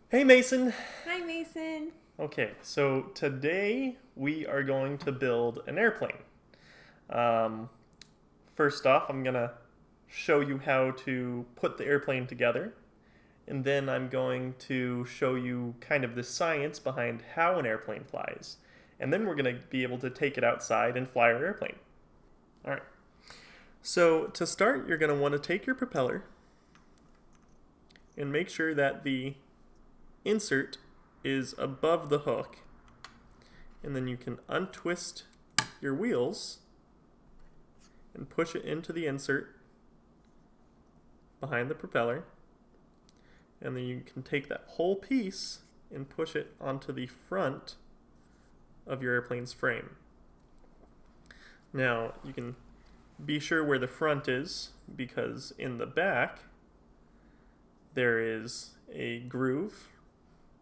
Hey Mason! Hi, Mason. Okay, so today we are going to build an airplane. Um, First off, I'm gonna show you how to put the airplane together, and then I'm going to show you kind of the science behind how an airplane flies. And then we're gonna be able to take it outside and fly our airplane. Alright, so to start, you're gonna want to take your propeller and make sure that the insert is above the hook, and then you can untwist your wheels and push it into the insert behind the propeller, and then you can take that whole piece and push it onto the front of your airplane's frame. Now you can be sure where the front is, because in the back there is a groove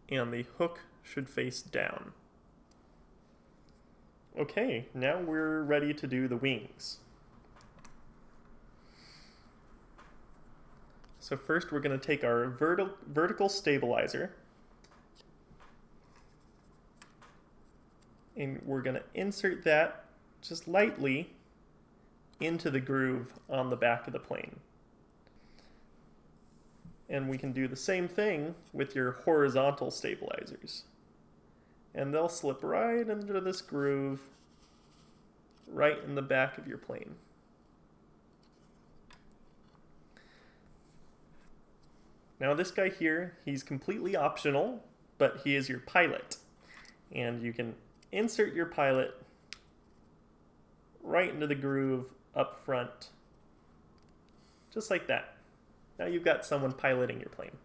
and the hook should face down. Okay, now we're ready to do the wings. So first we're going to take our vertical stabilizer and we're going to insert that just lightly into the groove on the back of the plane. And we can do the same thing with your horizontal stabilizers. And they'll slip right into this groove right in the back of your plane. Now this guy here, he's completely optional, but he is your pilot. And you can insert your pilot right into the groove up front, just like that. Now you've got someone piloting your plane.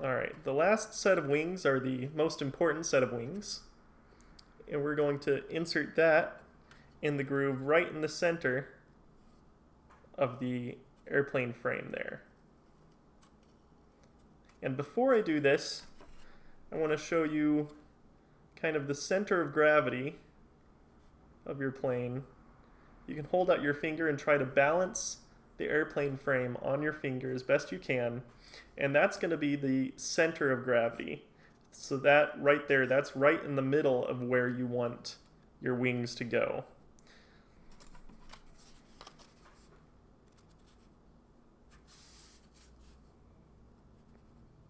Alright, the last set of wings are the most important set of wings. And we're going to insert that in the groove right in the center of the airplane frame there. And before I do this, I want to show you kind of the center of gravity of your plane. You can hold out your finger and try to balance the airplane frame on your finger as best you can, and that's going to be the center of gravity. So that right there, that's right in the middle of where you want your wings to go.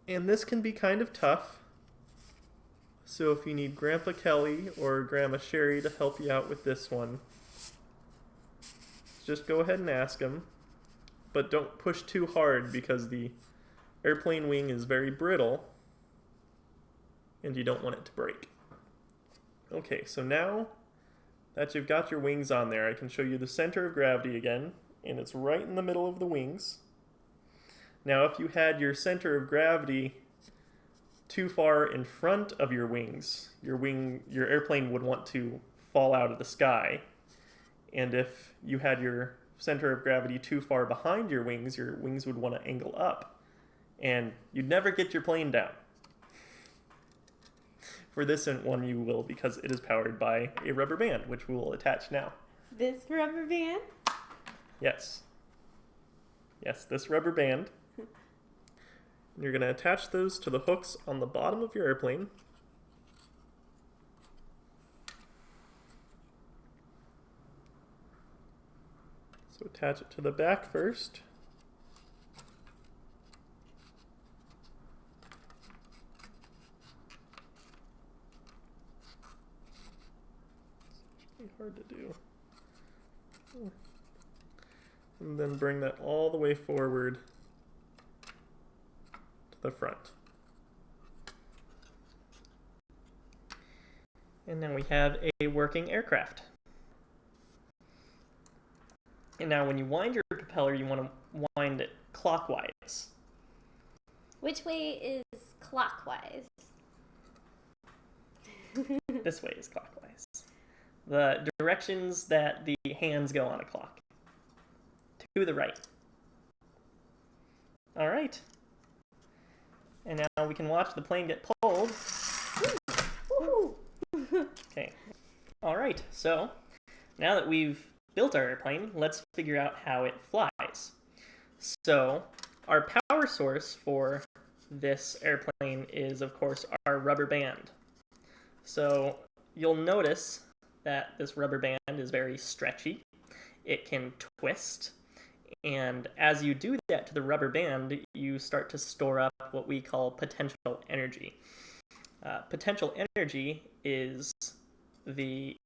And this can be kind of tough, so if you need Grandpa Kelly or Grandma Sherry to help you out with this one, just go ahead and ask them. But don't push too hard because the airplane wing is very brittle and you don't want it to break. Okay, so now that you've got your wings on there, I can show you the center of gravity again, and it's right in the middle of the wings. Now if you had your center of gravity too far in front of your wings, your airplane would want to fall out of the sky. And if you had your center of gravity too far behind your wings would want to angle up, and you'd never get your plane down. For this one you will, because it is powered by a rubber band, which we will attach now. This rubber band? Yes, this rubber band. And you're going to attach those to the hooks on the bottom of your airplane. So attach it to the back first. It's really hard to do. And then bring that all the way forward to the front. And now we have a working aircraft. And now when you wind your propeller, you want to wind it clockwise. Which way is clockwise? This way is clockwise. The directions that the hands go on a clock. To the right. All right. And now we can watch the plane get pulled. Woohoo! Okay. All right. So now that we've built our airplane, let's figure out how it flies. So our power source for this airplane is, of course, our rubber band. So you'll notice that this rubber band is very stretchy. It can twist. And as you do that to the rubber band, you start to store up what we call potential energy. Potential energy is the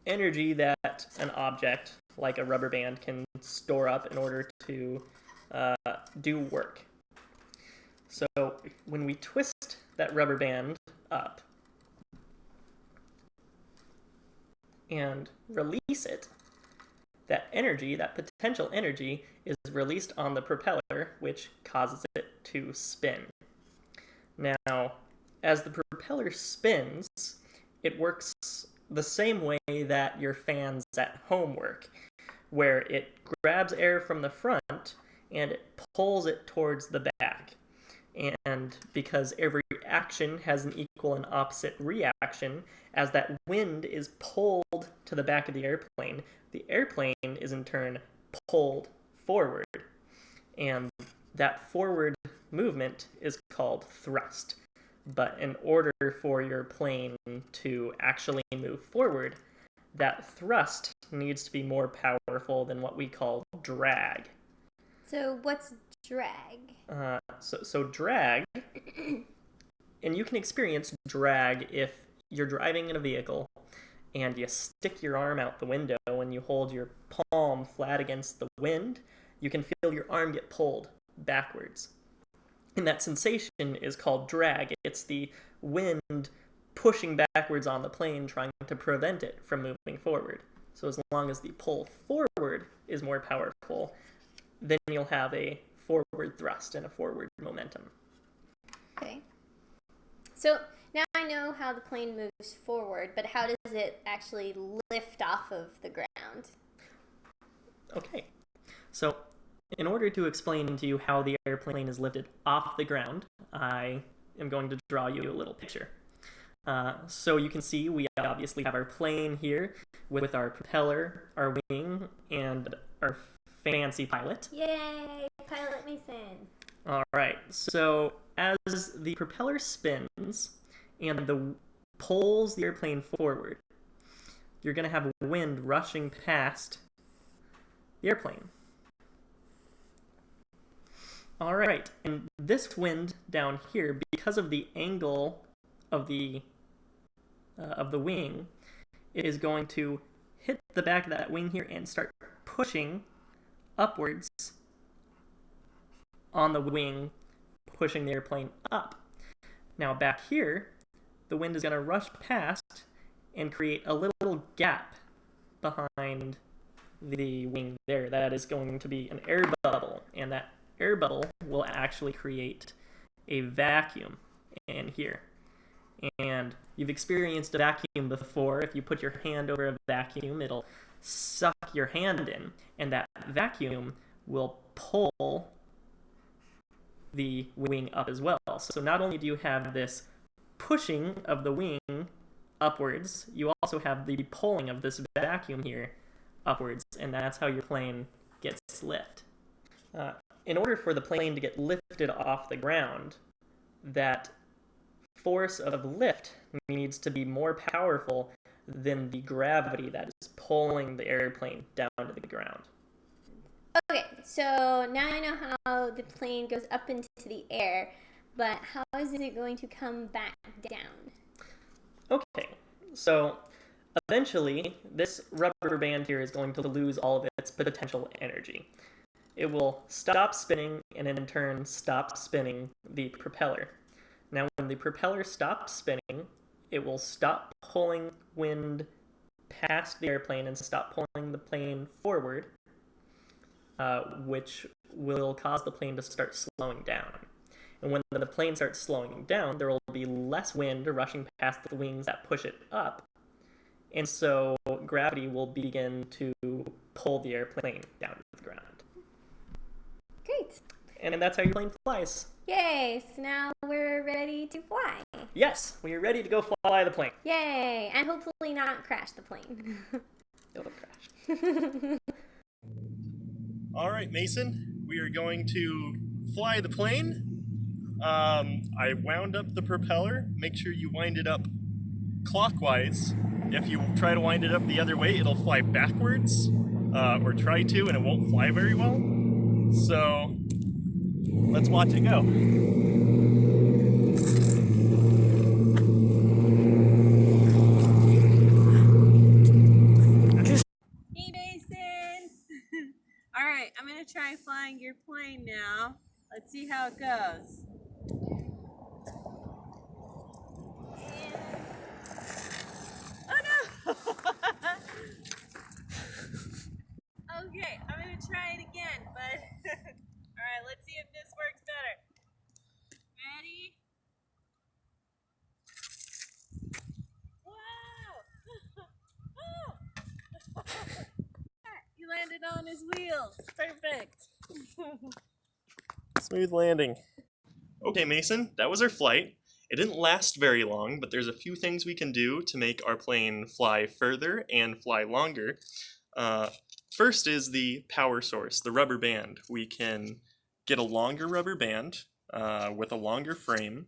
energy that an object, like a rubber band, can store up in order to do work. So when we twist that rubber band up and release it, that energy, that potential energy, is released on the propeller, which causes it to spin. Now, as the propeller spins, it works the same way that your fans at home work, where it grabs air from the front and it pulls it towards the back. And because every action has an equal and opposite reaction, as that wind is pulled to the back of the airplane is in turn pulled forward. And that forward movement is called thrust. But in order for your plane to actually move forward, that thrust needs to be more powerful than what we call drag. So what's drag? So drag, and you can experience drag if you're driving in a vehicle and you stick your arm out the window and you hold your palm flat against the wind, you can feel your arm get pulled backwards. And that sensation is called drag. It's the wind pushing backwards on the plane, trying to prevent it from moving forward. So as long as the pull forward is more powerful, then you'll have a forward thrust and a forward momentum. Okay. So now I know how the plane moves forward, but how does it actually lift off of the ground? Okay. So in order to explain to you how the airplane is lifted off the ground, I am going to draw you a little picture. So you can see we obviously have our plane here with our propeller, our wing, and our fancy pilot. Yay! Pilot Mason! All right, so as the propeller spins and pulls the airplane forward, you're going to have wind rushing past the airplane. All right, and this wind down here, because of the angle of the wing, is going to hit the back of that wing here and start pushing upwards on the wing, pushing the airplane up. Now back here, the wind is going to rush past and create a little gap behind the wing there. That is going to be an air bubble, and that air bubble will actually create a vacuum in here. And you've experienced a vacuum before. If you put your hand over a vacuum, it'll suck your hand in, and that vacuum will pull the wing up as well. So not only do you have this pushing of the wing upwards, you also have the pulling of this vacuum here upwards, and that's how your plane gets lift. In order for the plane to get lifted off the ground, that force of lift needs to be more powerful than the gravity that is pulling the airplane down to the ground. Okay, so now I know how the plane goes up into the air, but how is it going to come back down? Okay, so eventually this rubber band here is going to lose all of its potential energy. It will stop spinning and in turn stop spinning the propeller. Now when the propeller stops spinning, it will stop pulling wind past the airplane and stop pulling the plane forward, which will cause the plane to start slowing down. And when the plane starts slowing down, there will be less wind rushing past the wings that push it up, and so gravity will begin to pull the airplane down to the ground. Great. And that's how your plane flies. Yay, so now we're ready to fly. Yes, we are ready to go fly the plane. Yay, and hopefully not crash the plane. It'll crash. All right, Mason, we are going to fly the plane. I wound up the propeller. Make sure you wind it up clockwise. If you try to wind it up the other way, it'll fly backwards, or try to, and it won't fly very well. So let's watch it go. Hey, Mason! Alright, I'm gonna try flying your plane now. Let's see how it goes. Oh no! Okay, I'm gonna try it again, but alright, let's see if this works better. Ready? Wow! Oh! He landed on his wheels. Perfect. Smooth landing. Okay, Mason, that was our flight. It didn't last very long, but there's a few things we can do to make our plane fly further and fly longer. First is the power source, the rubber band. We can get a longer rubber band with a longer frame,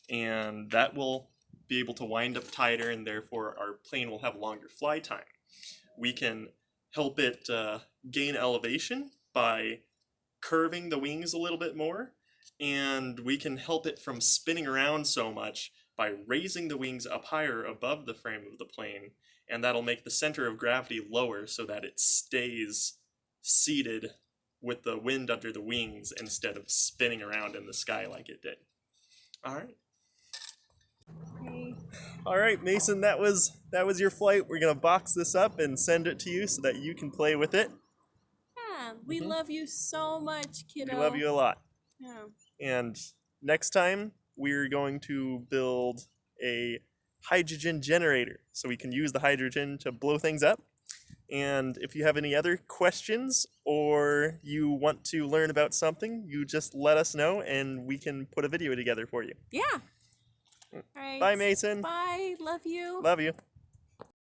and that will be able to wind up tighter, and therefore our plane will have longer fly time. We can help it gain elevation by curving the wings a little bit more, and we can help it from spinning around so much by raising the wings up higher above the frame of the plane, and that'll make the center of gravity lower so that it stays seated with the wind under the wings instead of spinning around in the sky like it did. All right. Okay. All right, Mason, that was your flight. We're gonna box this up and send it to you so that you can play with it. Yeah, we love you so much, kiddo. We love you a lot. Yeah. And next time we're going to build a hydrogen generator so we can use the hydrogen to blow things up. And if you have any other questions or you want to learn about something, you just let us know and we can put a video together for you. Yeah. All right. Bye, Mason. Bye. Love you. Love you.